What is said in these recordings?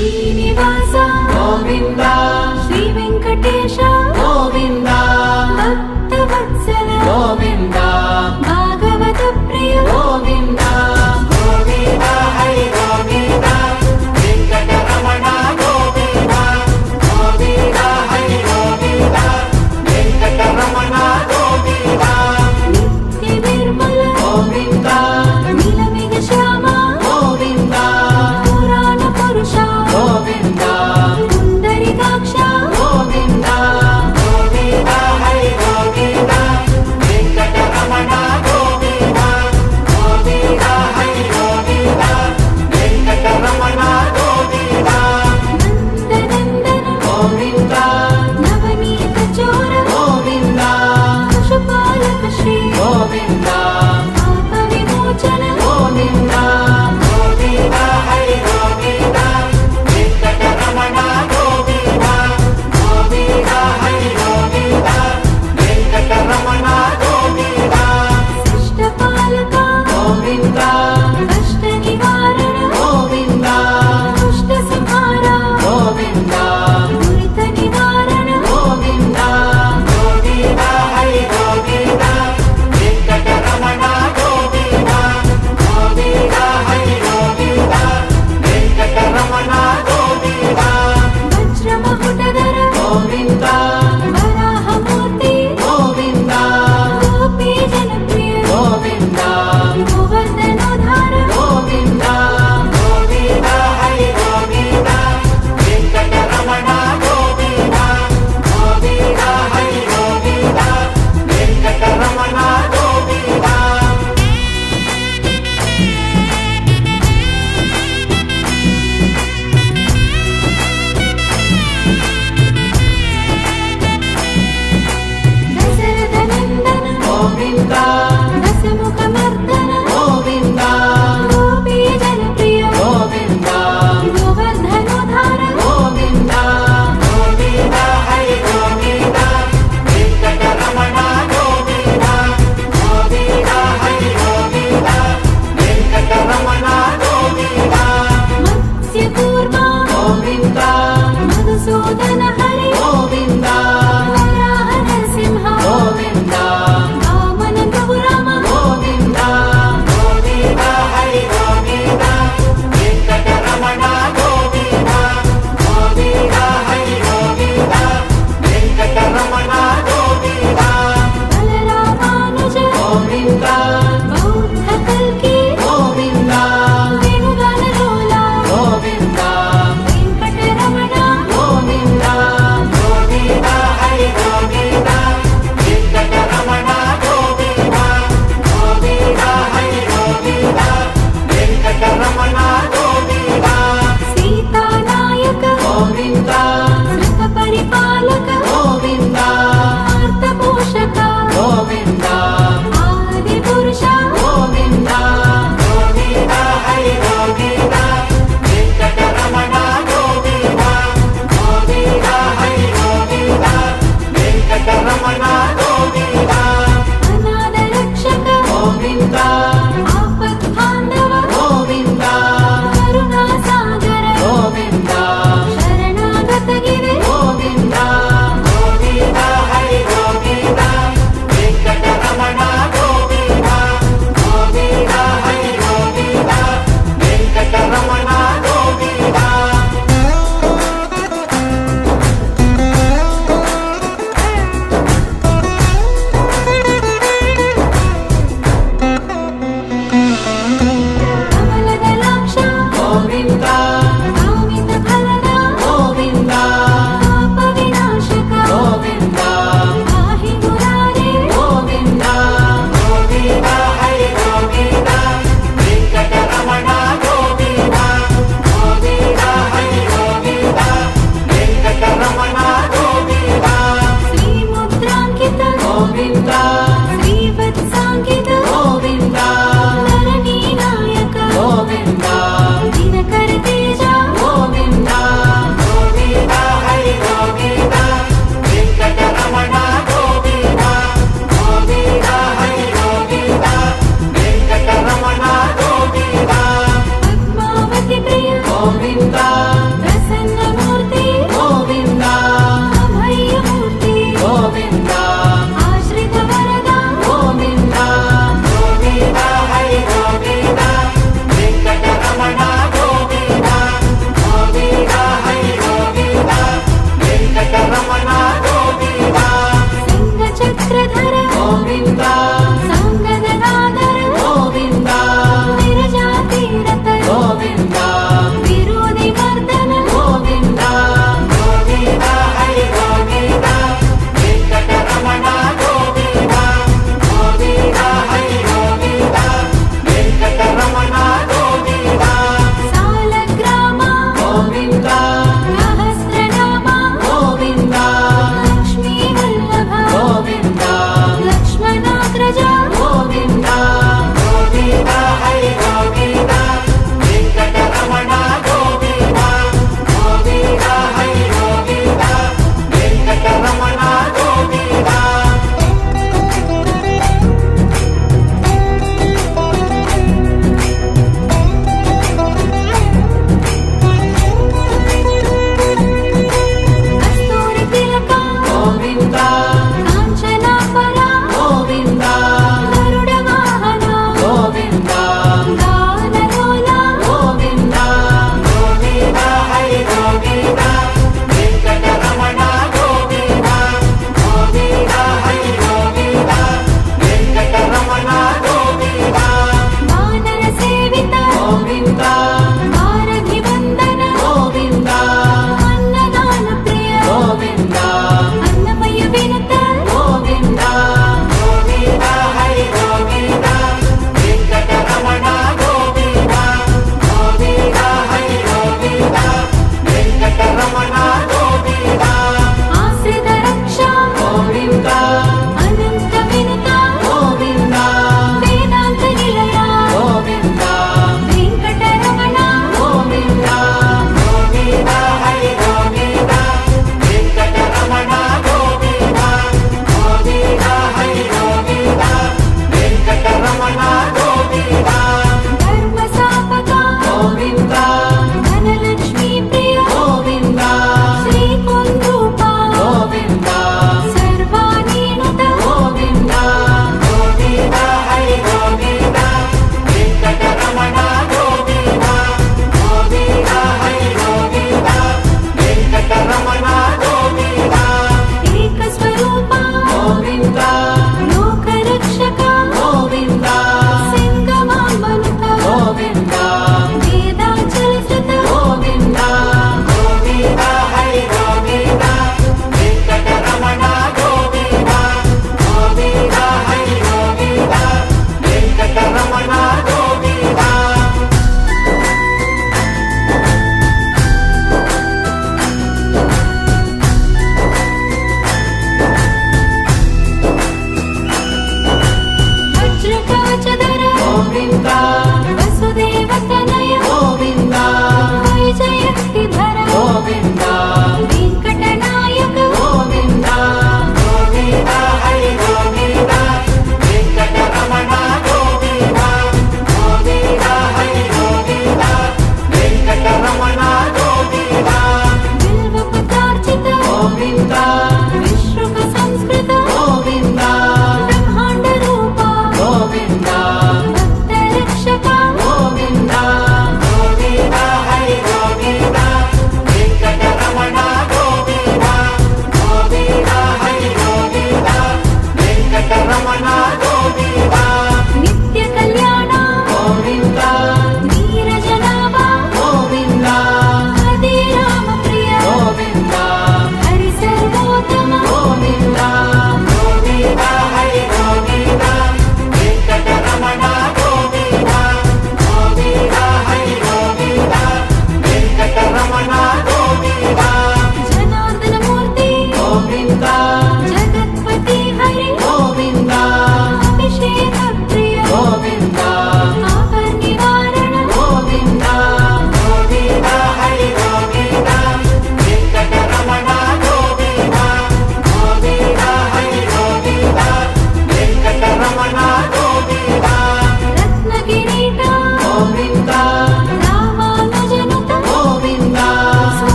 శ్రీనివాస గోవింద శ్రీ వెంకటేశ గోవింద భక్తవత్సల గోవింద భాగవత ప్రియ గోవింద గోవింద హరి గోవింద వెంకటరమణ గోవింద గోవింద హరి గోవింద వెంకటరమణ గోవింద నిత్య నిర్మల గోవింద నీలమేఘ శ్యామ గోవింద పురాణ పురుష గోవింద పుండరీకాక్ష గోవింద గోవింద హరి గోవింద వెంకట వెంకటరమణ గోవింద ఆశ్రిత రక్ష గోవింద అనంత వినుత గోవింద వేదాంత నిలయ గోవింద వెంకటరమణ గోవింద గోవింద హరి గోవింద వెంకటరమణ గోవింద గోవింద హరి గోవింద వెంకటరమణ గోవింద ధర్మ స్థాపక గోవింద ధనలక్ష్మీ ప్రియ గోవింద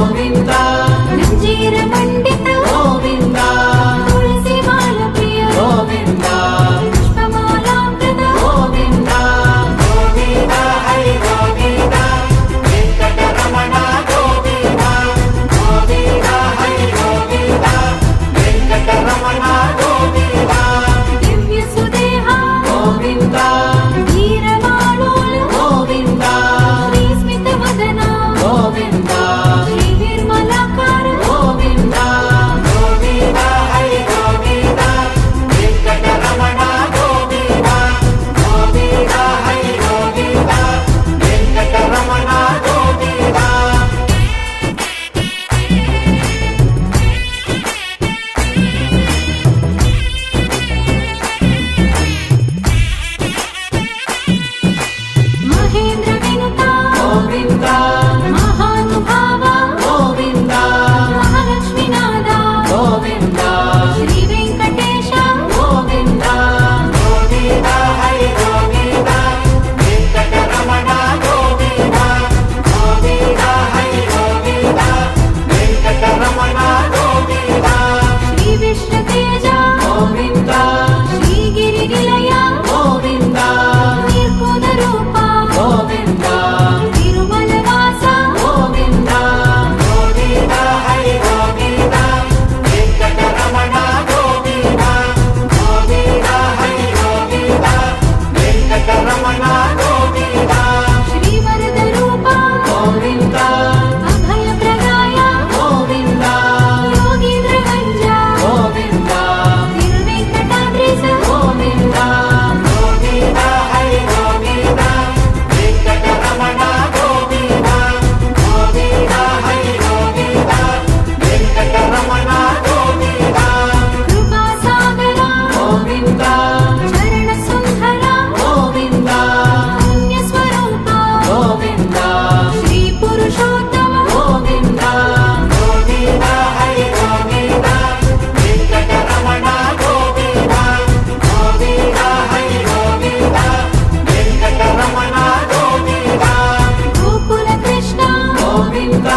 గోవింద మంజీర పండిత గోవింద తులసి మాల ప్రియ గోవింద పుష్పమాలాంకృత గోవింద గోవింద హరి గోవింద వెంకటరమణ గోవింద గోవింద హరి గోవింద వెంకటరమణ గోవింద దివ్య సుదేహ గోవింద ధీరమాలోల గోవింద శ్రీ స్మిత వదన గోవింద శ్రీ నిర్మలాకార గోవింద గోవింద హరి గోవింద వెంకటరమణ గోవింద గోవింద హరి గోవింద వెంకటరమణ గోవింద మహేంద్ర వినుత గోవింద మహానుభావ గోవింద మహాలక్ష్మీనాథ గోవింద శ్రీ వెంకటేశ గోవింద గోవింద హరి గోవింద వెంకటరమణ గోవింద గోవింద హరి గోవింద వెంకటరమణ గోవింద శ్రీ విష్ణుతేజ గోవింద శ్రీ గిరినిలయ గోవింద నిర్గుణ రూప గోవింద తిరుమల వాస గోవింద గోవింద హరి గోవింద వెంకటరమణ గోవింద గోవింద హరి గోవింద వెంకటరమణ గోవింద శ్రీ వరద రూప గోవింద అభయ ప్రదాయ గోవింద యోగీంద్ర గంజ గోవింద తిరువెంకటాద్రిస గోవింద గోవింద హరి గోవింద వెంకటరమణ గోవింద గోవింద హరి గోవింద వెంకటరమణ గోవింద కృపా సాగర గోవింద చరణ సుందర గోవింద పుణ్య స్వరూప గోవింద శ్రీ పురుషోత్తమ గోవింద గోవింద హరి గోవింద వెంకటరమణ గోవింద గోవింద హరి గోవింద వెంకటరమణ గోవింద గోకుల కృష్ణ గోవింద